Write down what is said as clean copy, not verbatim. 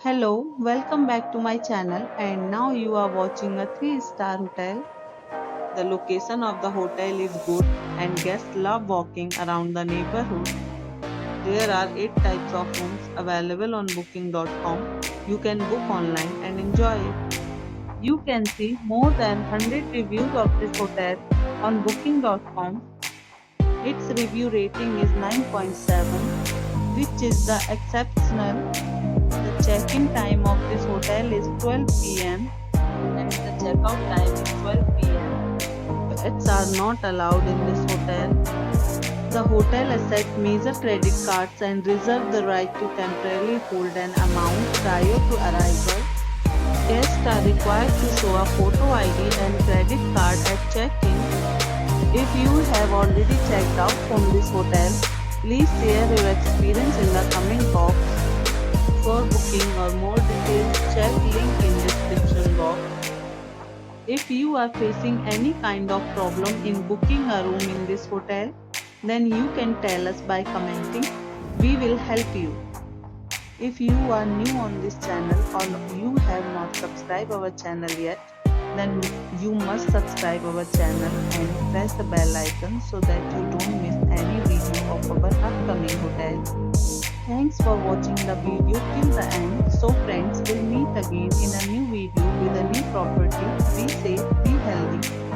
Hello, welcome back to my channel and now you are watching a 3-star hotel. The location of the hotel is good and guests love walking around the neighborhood. There are 8 types of rooms available on booking.com. You can book online and enjoy it. You can see more than 100 reviews of this hotel on booking.com. Its review rating is 9.7, which is the exceptional. The check-in time of this hotel is 12 p.m. and the checkout time is 12 p.m. Pets are not allowed in this hotel. The hotel accepts major credit cards and reserves the right to temporarily hold an amount prior to arrival. Guests are required to show a photo ID and credit card at check-in. If you have already checked out from this hotel, please share your experience in the comment box. For booking or more details, check link in description box. If you are facing any kind of problem in booking a room in this hotel, then you can tell us by commenting. We will help you. If you are new on this channel or you have not subscribed our channel yet, then you must subscribe our channel and press the bell icon so that you don't miss any video of our upcoming hotel. Thanks for watching the video till the end. So friends, will meet again in a new video with a new property. Be safe, be healthy.